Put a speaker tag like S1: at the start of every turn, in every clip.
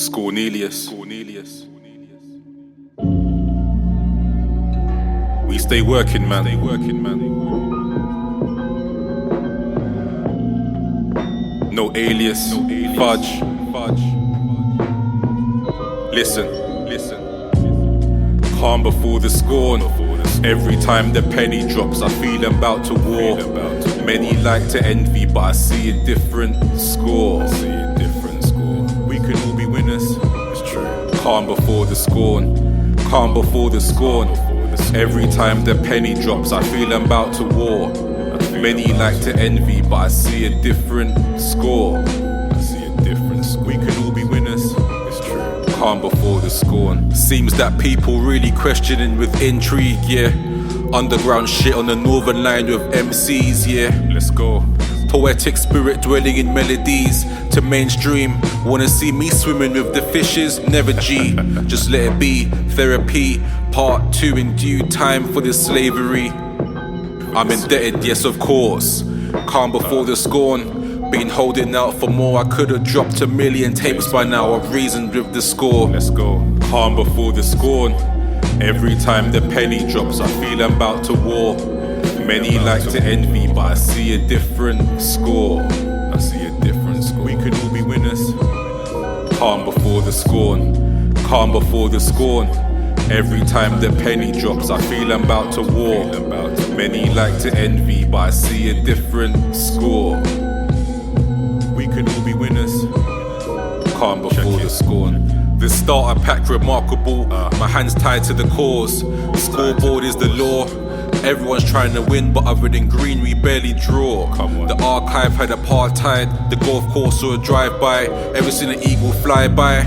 S1: Cornelius. We stay working, man. No alias, fudge. Listen. Calm before the scorn. Every time the penny drops, I feel I'm about to war. Many like to envy, but I see a different score. We can all be winners. It's true. Calm before the scorn. Every time the penny drops, I feel I'm about to war. Many like to envy, but I see a different score. We can all be winners. It's true. Calm before the scorn. Seems that people really questioning with intrigue, yeah. Underground shit on the northern line with MCs, yeah. Let's go. Poetic spirit dwelling in melodies to mainstream. Wanna see me swimming with the fishes? Never G. Just let it be. Therapy. Part 2 in due time for this slavery. I'm indebted, yes of course. Calm before the scorn. Been holding out for more. I could've dropped 1 million tapes by now. I've reasoned with the score. Let's go. Calm before the scorn. Every time the penny drops, I feel I'm about to war. Many like to envy, but I see a different score. We can all be winners. Calm before the scorn. Every time the penny drops, I feel I'm about to war. Many like to envy, but I see a different score. We can all be winners. Calm before the scorn. The starter pack remarkable. My hands tied to the cause. Scoreboard is the law. Everyone's trying to win, but other than green, we barely draw. The archive had apartheid. The golf course saw a drive-by. Ever seen an eagle fly by?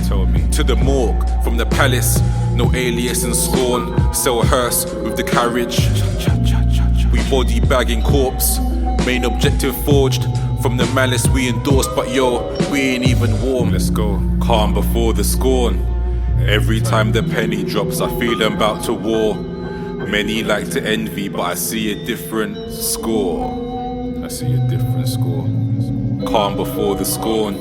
S1: Tell me. To the morgue, from the palace. No alias and scorn. Sell hearse with the carriage. We body bagging corpse. Main objective forged. From the malice we endorsed, but yo, we ain't even warm. Let's go. Calm before the scorn. Every time the penny drops, I feel I'm about to war. Many like to envy, but I see a different score. Calm before the scorn.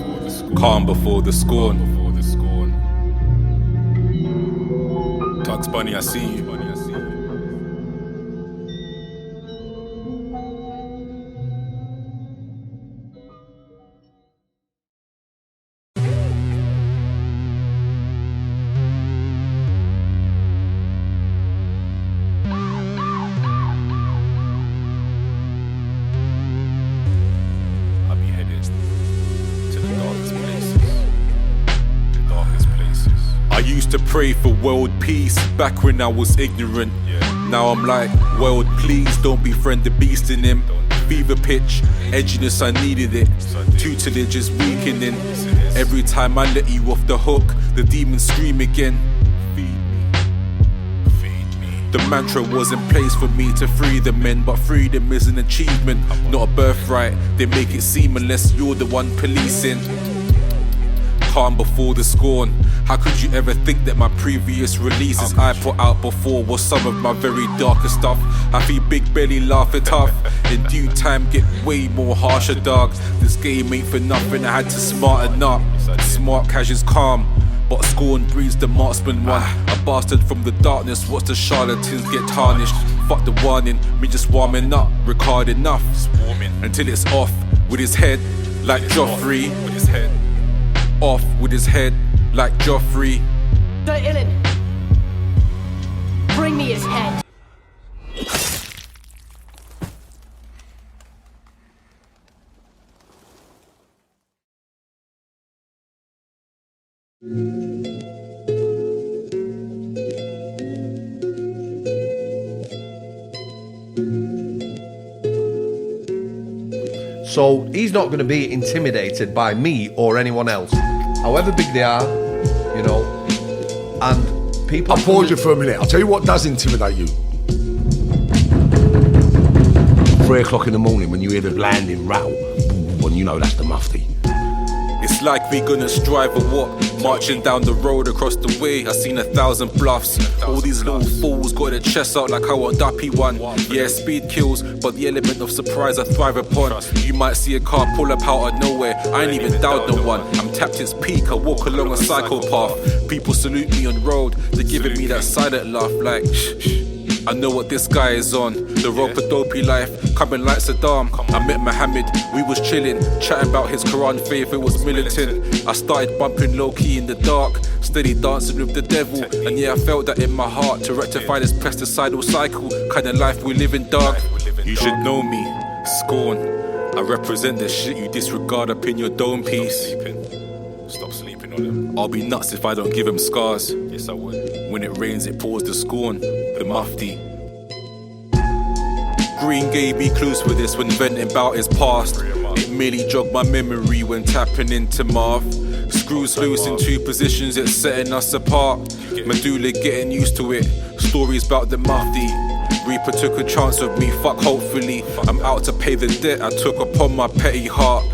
S1: Tugs Bunny, I see you. I used to pray for world peace back when I was ignorant. Now I'm like, world please don't befriend the beast in him. Fever pitch, edginess, I needed it. Tutelage is weakening. Every time I let you off the hook, the demons scream again. The mantra was in place for me to free the men, but freedom is an achievement, not a birthright. They make it seem unless you're the one policing. Calm before the scorn. How could you ever think that my previous releases I put out before was some of my very darkest stuff? I feel big belly laughing tough. In due time get way more harsher, dog. This game ain't for nothing, I had to smarten up. Smart cash is calm, but scorn breeds the marksman one. A bastard from the darkness, watch the charlatans get tarnished. Fuck the warning, me just warming up. Record enough, until it's off with his head like Joffrey. Off with his head like Joffrey.
S2: The Illin. Bring me his head.
S3: So he's not going to be intimidated by me or anyone else, however big they are, you know. And people.
S4: I'll pause you for a minute. I'll tell you what does intimidate you. 3 o'clock in the morning when you hear the landing rattle, and you know that's the MUFTI.
S1: It's It's like we gonna strive or what? Marching down the road across the way, I seen 1,000 bluffs. All these little fools got their chests out like I want Duppy one. Yeah, speed kills, but the element of surprise I thrive upon. You might see a car pull up out of nowhere, I ain't even doubt no one. I'm tapped its peak, I walk along a psychopath. People salute me on road, they're giving me that silent laugh like shh. I know what this guy is on. The rope-a-dopey life, coming like Saddam. I met Muhammad, we was chilling, chatting about his Quran faith, it was militant. I started bumping low-key in the dark, steady dancing with the devil. And yeah, I felt that in my heart, to rectify this pesticidal cycle. Kind of life we live in, dog. You should know me, Scorn. I represent the shit you disregard up in your dome piece. Stop sleeping on them. I'll be nuts if I don't give him scars. Yes, I would. When it rains, it pours the scorn. The MUFTI. Green gave me clues for this when venting about his past. It merely jogged my memory when tapping into Marv. Screws loose in two positions, it's setting us apart. Medulla getting used to it. Stories about the MUFTI. Reaper took a chance of me, fuck hopefully. I'm out to pay the debt I took upon my petty heart.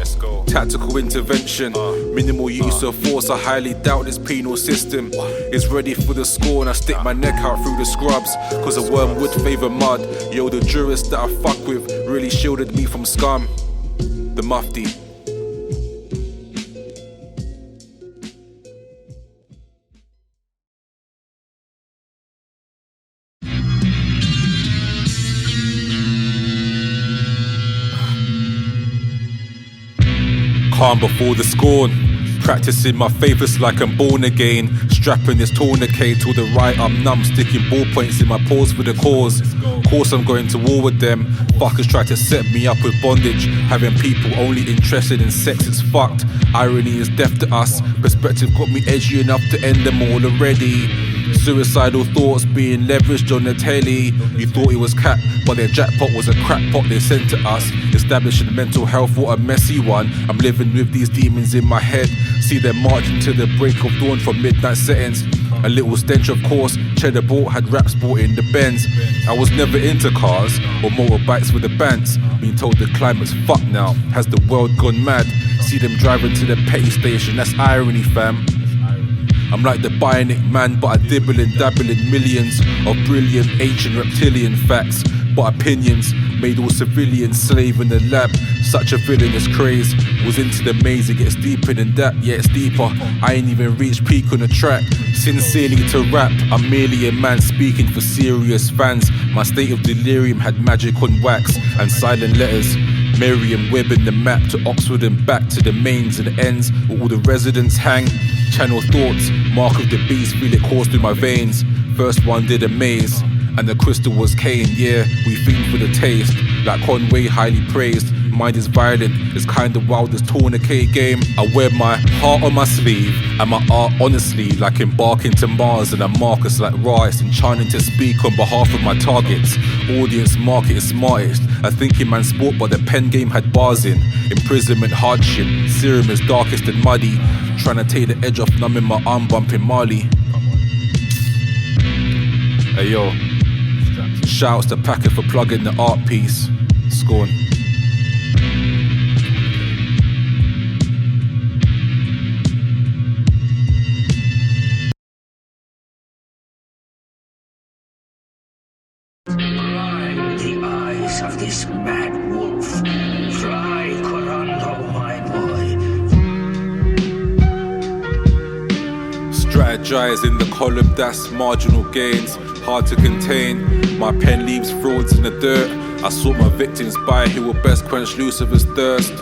S1: Tactical intervention, minimal use of force. I highly doubt this penal system is ready for the score, and I stick my neck out through the scrubs, cause a worm would favour mud. Yo, the jurist that I fuck with really shielded me from scum. The MUFTI. Calm before the scorn, practicing my favours like I'm born again. Strapping this tourniquet to the right, I'm numb, sticking ballpoints in my paws for the cause. Course I'm going to war with them. Fuckers try to set me up with bondage. Having people only interested in sex, it's fucked. Irony is deaf to us. Perspective got me edgy enough to end them all already. Suicidal thoughts being leveraged on the telly. You thought it was cap, but their jackpot was a crackpot they sent to us. Establishing mental health, what a messy one. I'm living with these demons in my head. See them marching to the break of dawn from midnight settings. A little stench of course, cheddar bought had raps bought in the Benz. I was never into cars or motorbikes with the bands. Being told the climate's fucked now, has the world gone mad? See them driving to the petty station, that's irony fam. I'm like the bionic man, but I dibble and dabble in millions of brilliant ancient reptilian facts. But opinions made all civilians slave in the lab. Such a villainous craze was into the maze. It gets deeper than that, yeah it's deeper. I ain't even reached peak on the track. Sincerely to rap, I'm merely a man speaking for serious fans. My state of delirium had magic on wax and silent letters. Merriam-Webber the map to Oxford and back to the mains and the ends where all the residents hang. Channel thoughts, mark of the beast, feel it course through my veins. First one did a maze, and the crystal was Cain. Yeah, we fiend for the taste, like Conway highly praised. Mind is violent, it's kinda wild this tourniquet game. I wear my heart on my sleeve and my art honestly, like embarking to Mars. And I'm Marcus like Rice, enchanting to speak on behalf of my targets. Audience market is smartest. I thinking man sport, but the pen game had bars in. Imprisonment, hardship, serum is darkest and muddy. Trying to take the edge off, numbing my arm bumping Marley. Hey yo, shouts to Packet for plugging the art piece. Scorn.
S5: The eyes of this mad wolf. Fly, Corando, my boy.
S1: Strategize in the column, that's marginal gains. Hard to contain, my pen leaves frauds in the dirt. I sort my victims by who will best quench Lucifer's thirst.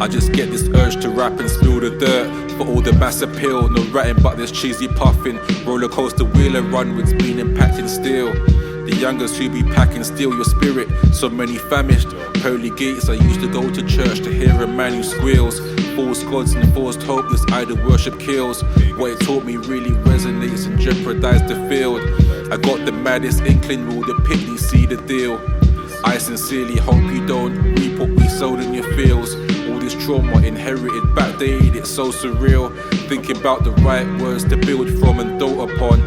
S1: I just get this urge to rap and spill the dirt. For all the mass appeal, no ratting but this cheesy puffing. Roller coaster wheel and run with being impacting steel. The youngers who be packing steal your spirit. So many famished, pearly gates. I used to go to church to hear a man who squeals. False gods and forced hope, this idol worship kills. What it taught me really resonates and jeopardized the field. I got the maddest inkling, will the piddly see the deal. I sincerely hope you don't reap what we sowed in your fields. All this trauma inherited, backdated, it's so surreal. Thinking about the right words to build from and dote upon.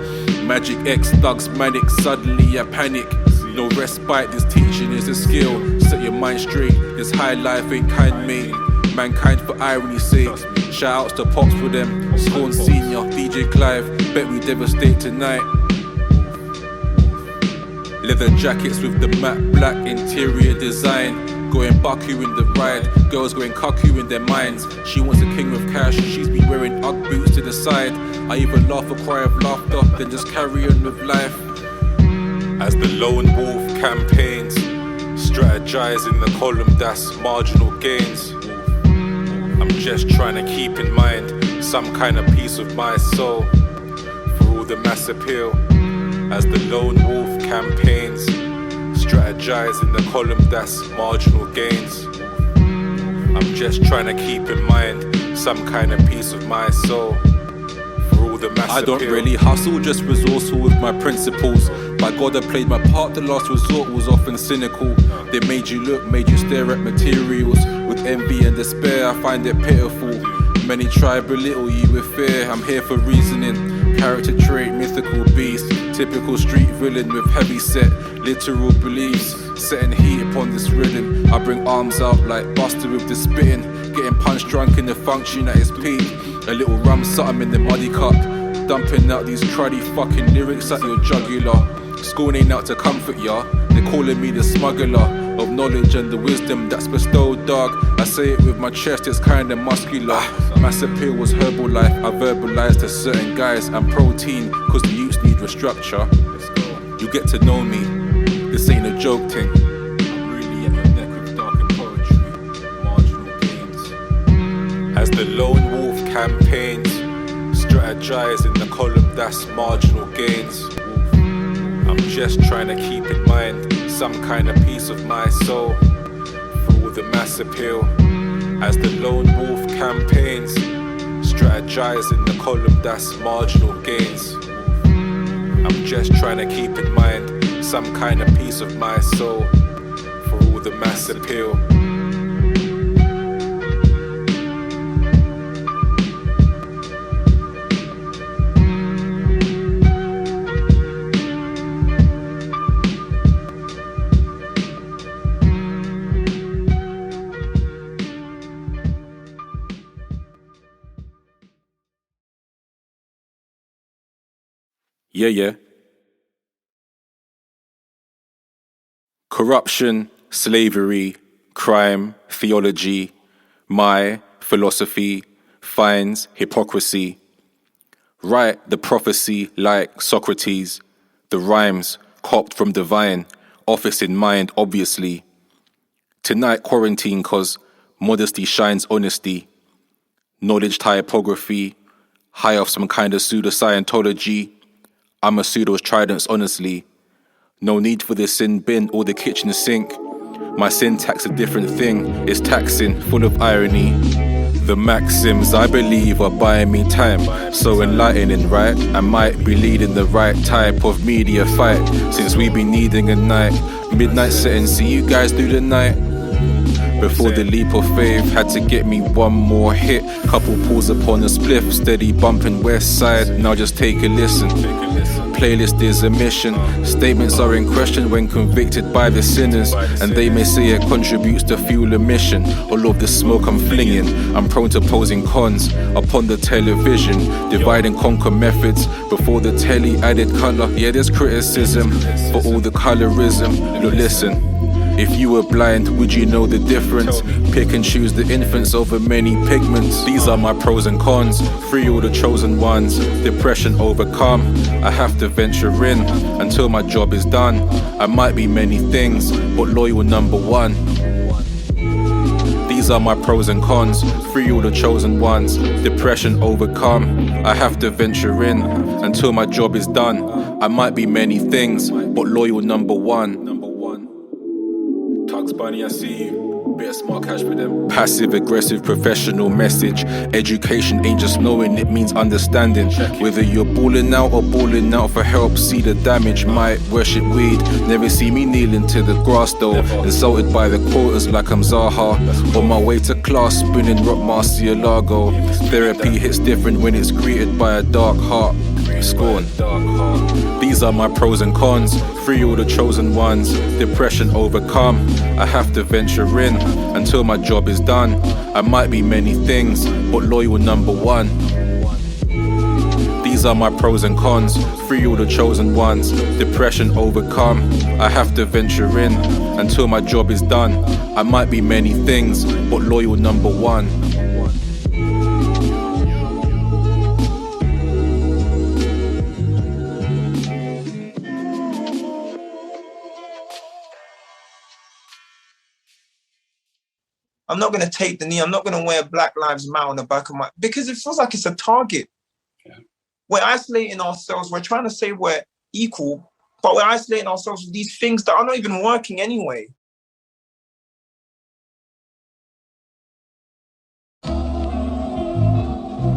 S1: Magic X thugs manic, suddenly I panic. No respite, this teaching is a skill. Set your mind straight, this high life ain't kind mate. mankind for irony's sake. Shout outs to Pops for them, Scorn Senior, DJ Clive, bet we devastate tonight. Leather jackets with the matte black interior design. Going Baku in the ride, girls going cuckoo in their minds. She wants a king with cash, she's been wearing Ugg boots to the side. I even laugh a cry of laughter, then just carry on with life. As the lone wolf campaigns, strategize in the column that's marginal gains. I'm just trying to keep in mind some kind of piece of my soul for all the mass appeal. As the lone wolf campaigns, strategize in the column that's marginal gains. I'm just trying to keep in mind some kind of piece of my soul for all the mass appeal. I don't really hustle, just resourceful with my principles. By God I played my part, the last resort was often cynical. They made you look, made you stare at materials. With envy and despair, I find it pitiful. Many try belittle you with fear, I'm here for reasoning. Character trait, mythical beast, typical street villain with heavy set, literal beliefs. Setting heat upon this rhythm, I bring arms out like Buster with the spitting. Getting punch drunk in the function at its peak. A little rum something in the muddy cup, dumping out these cruddy fucking lyrics at your jugular. Scorn ain't out to comfort ya, they're calling me the smuggler of knowledge and the wisdom that's bestowed, dog. I say it with my chest, it's kinda muscular. Mass appeal was herbal life, I verbalized to certain guys. I'm protein, cause the youths need restructure. You get to know me, this ain't a joke thing. I'm really at the neck with dark and poetry, marginal gains. As the lone wolf campaigns, strategize in the column that's marginal gains. I'm just trying to keep in mind some kind of piece of my soul for all the mass appeal. As the lone wolf campaigns, strategize in the column that's marginal gains. I'm just trying to keep in mind some kind of piece of my soul for all the mass appeal. Yeah. Corruption, slavery, crime, theology, my philosophy finds hypocrisy. Write the prophecy like Socrates, the rhymes copped from divine, office in mind obviously. Tonight quarantine cause modesty shines honesty. Knowledge typography, high off some kind of pseudo-Scientology. I'm a pseudo's tridents, honestly. No need for the sin bin or the kitchen sink. My syntax a different thing, it's taxing, full of irony. The maxims I believe are buying me time, so enlightening, right? I might be leading the right type of media fight, since we be needing a night. Midnight setting, see you guys do the night. Before the leap of faith, had to get me one more hit. Couple pulls upon a spliff, steady bumping west side. Now just take a listen. Playlist is a mission. Statements are in question when convicted by the sinners, and they may say it contributes to fuel emission. All of the smoke I'm flinging, I'm prone to posing cons upon the television. Divide and conquer methods before the telly added colour. Yeah, there's criticism for all the colorism. Look, listen. If you were blind, would you know the difference? Pick and choose the infants over many pigments. These are my pros and cons, free all the chosen ones. Depression overcome, I have to venture in until my job is done. I might be many things, but loyal number one. These are my pros and cons, free all the chosen ones. Depression overcome, I have to venture in until my job is done. I might be many things, but loyal number one. Bunny, I see you. Bit of smart cash for them. Passive aggressive professional message. Education ain't just knowing, it means understanding. Whether you're balling out or balling out for help, see the damage. Might worship weed, never see me kneeling to the grass though. Insulted by the quotas like I'm Zaha. On my way to class, spinning rock Marcialago. Therapy hits different when it's greeted by a dark heart. Scorn. These These are my pros and cons, free all the chosen ones. Depression overcome, I have to venture in until my job is done. I might be many things, but loyal number one. These are my pros and cons, free all the chosen ones. Depression overcome, I have to venture in until my job is done. I might be many things, but loyal number one.
S6: I'm not going to take the knee. I'm not going to wear Black Lives Matter on the back of my... Because it feels like it's a target. Yeah. We're isolating ourselves. We're trying to say we're equal, but we're isolating ourselves with these things that are not even working anyway.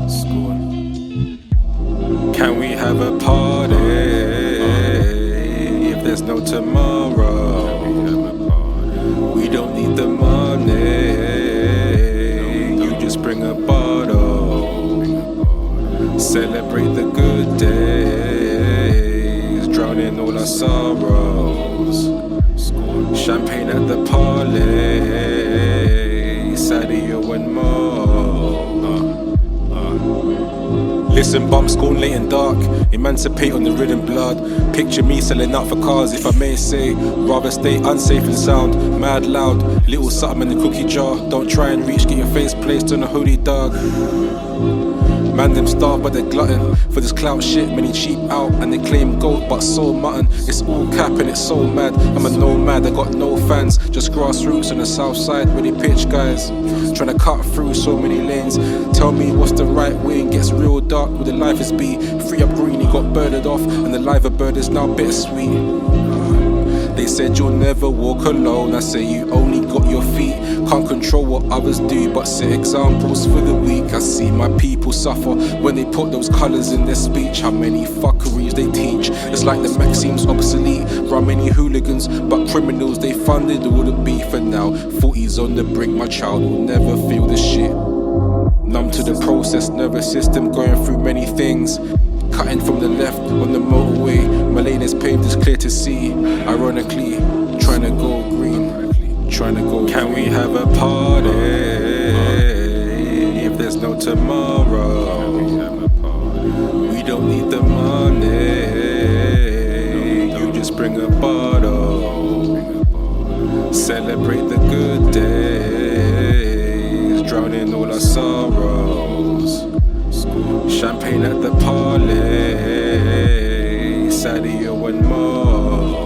S1: Scorn. Can we have a party if there's no tomorrow? We don't need the money. You just bring a bottle. Celebrate the good days, drowning all our sorrows. Champagne at the party, Sadio and Marc. Listen, bump, Scorn late and dark. Emancipate on the rhythm, blood. Picture me selling out for cars, if I may say. Rather stay unsafe and sound, mad loud. Little something in the cookie jar. Don't try and reach, get your face placed on a hoodie, dog. Man, them starve, but they're glutton for this clout shit. Many cheap out and they claim gold, but soul mutton. It's all cap and it's so mad. I'm a nomad, I got no fans. Just grassroots on the south side where they pitch guys. Trying to cut through so many lanes. Tell me what's the right way and gets real dark where the life is be. Free up green, he got birded off, and the live bird is now bittersweet. They said you'll never walk alone. I say you only got your feet. Can't control what others do, but set examples for the weak. I see my people suffer when they put those colours in their speech. How many fuckeries they teach. It's like the maxime's obsolete. Run many hooligans, but criminals they funded all the beef. And now 40's on the brink. My child will never feel the shit. Numb to the process, nervous system going through many things. Cutting from the left on the motorway, my lane is paved, it's clear to see. Ironically, trying to go green, trying to go. Can we have a party if there's no tomorrow? We don't need the money. You just bring a bottle. Celebrate the good days, drowning all our sorrows. Champagne at the party, Sadio and Marc.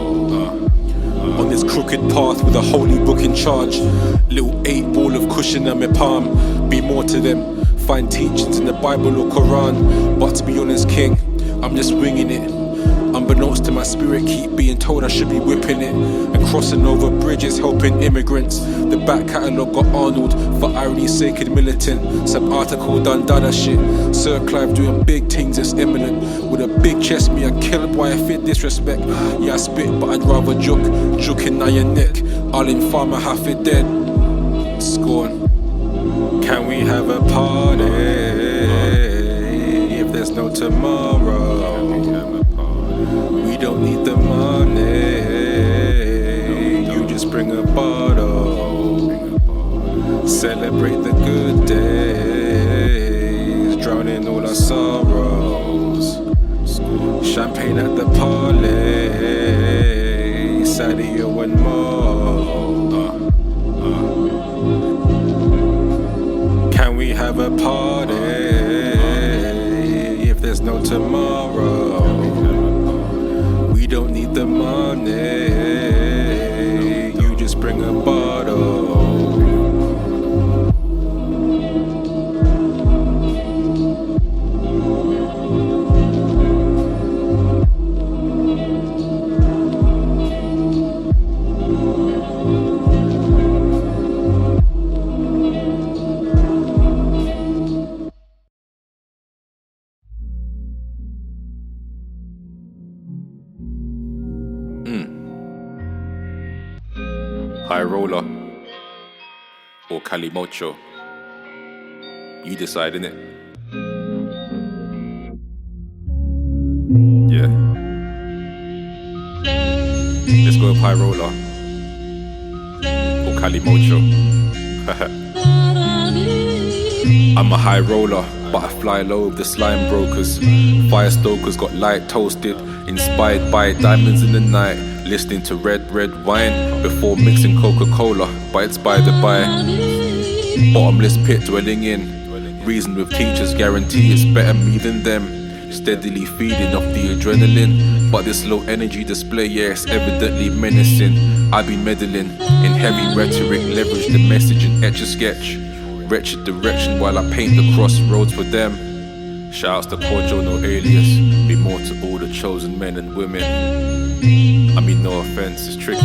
S1: On this crooked path with a holy book in charge. Little 8 ball of cushion on my palm. Be more to them, find teachings in the Bible or Quran. But to be honest, King, I'm just winging it. Unbeknownst to my spirit, keep being told I should be whipping it. And crossing over bridges, helping immigrants. The back catalogue got Arnold, for irony's sake and militant. Some article done that shit. Sir Clive doing big things, it's imminent. With a big chest, me a kill boy, I fit disrespect. Yeah, I spit, but I'd rather joking now your neck. All in farmer, half it dead. Scorn. Can we have a party if there's no tomorrow? We don't need the money. You just bring a bottle. Celebrate the good days, drowning all our sorrows. Champagne at the party, Sadio and Marc. Can we have a party if there's no tomorrow? We don't need the money. You just bring a bottle. High roller or Calimocho, you decide, innit? Yeah. dope high roller. Or Calimocho. I'm a high roller, but I fly low with the slime brokers. Fire stokers got light toasted, inspired by diamonds in the night. Listening to red wine before mixing Coca-Cola, bites by the by. Bottomless pit dwelling in. Reason with teachers guarantee it's better me than them. Steadily feeding off the adrenaline, but this low energy display, yeah, it's evidently menacing. I've been meddling in heavy rhetoric, leverage the message and etch a sketch. Wretched direction while I paint the crossroads for them. Shouts to Kojo, no alias. Be more to all the chosen men and women. I mean, no offense, it's tricky.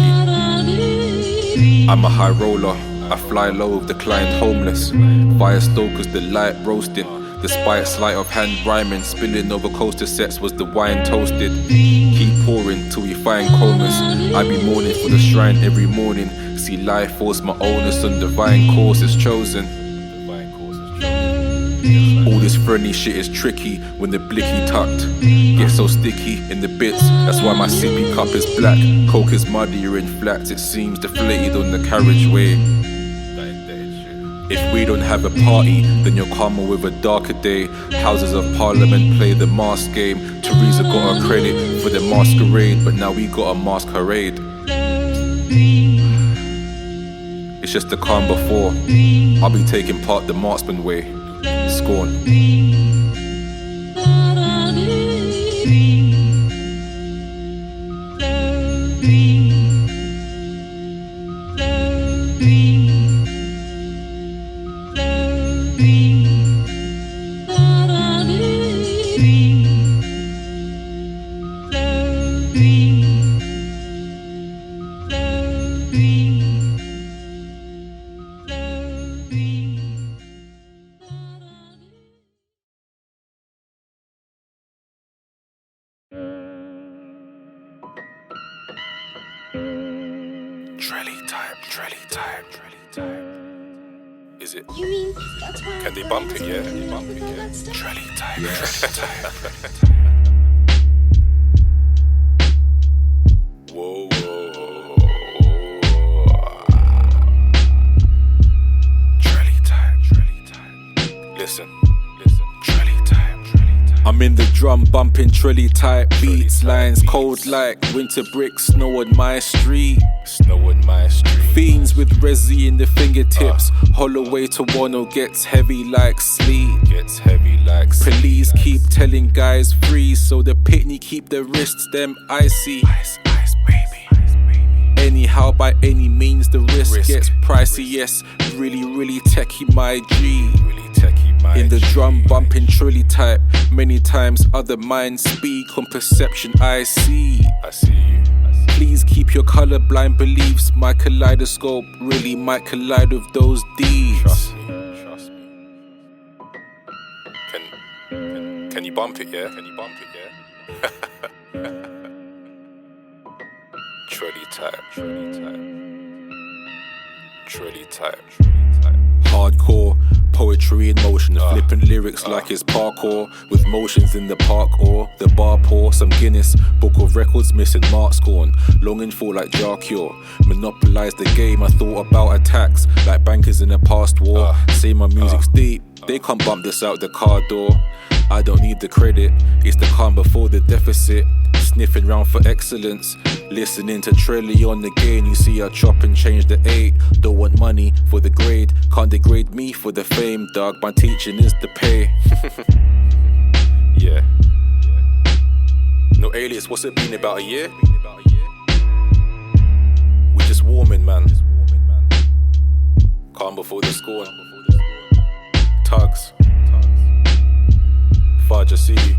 S1: I'm a high roller, I fly low with the client homeless. Fire stokers, the light roasting. Despite sleight of hand rhyming, spilling over coaster sets was the wine toasted. Keep pouring till we find comas. I be mourning for the shrine every morning. See life force my onus on divine course is chosen. All this friendly shit is tricky when the blicky tucked. Get so sticky in the bits, that's why my sippy cup is black. Coke is muddier in flats, it seems deflated on the carriageway. If we don't have a party, then you'll come with a darker day. Houses of Parliament play the mask game. Teresa got her credit for the masquerade, but now we got a masquerade. It's just the calm before. I'll be taking part the marksman way. Scorn. Trelli type. Is it?
S7: You mean that's why?
S1: Can they bump it? Yeah. Can they bump it? Yeah. Trelli type.
S4: Yes.
S1: Whoa. Trelli type. Listen. Trelli type. I'm in the drum bumping Trelli type beats, lines cold like winter bricks, snow on my street. Fiends with resi in the fingertips. Holloway to Wano gets heavy like sleep. Police keep telling guys freeze, so the pitney keep the wrists them icy. Ice, baby. Anyhow, by any means, the risk gets pricey. Yes, really techie, my G. In the drum bumping Trelli type. Many times other minds speak on perception I see. I see you. Please keep your colorblind beliefs. My kaleidoscope really might collide with those deeds. Trust me. Can you bump it, yeah? Trelli type. Hardcore poetry in motion, flipping lyrics like it's parkour, with motions in the park or the bar pour. Some Guinness Book of Records missing Marc Scorn, longing for like jar cure. Monopolize the game, I thought about attacks like bankers in a past war. Say my music's deep, they can't bump this out the car door. I don't need the credit, it's the calm before the deficit. Sniffing round for excellence, listening to Trelli on the gain. You see I chop and change the 8. Don't want money for the grade, can't degrade me for the fame, dog. My teaching is the pay. Yeah. No alias, what's it been, about a year? We just warming, man. Calm before the scorn. Tugs. Fudge, I see you.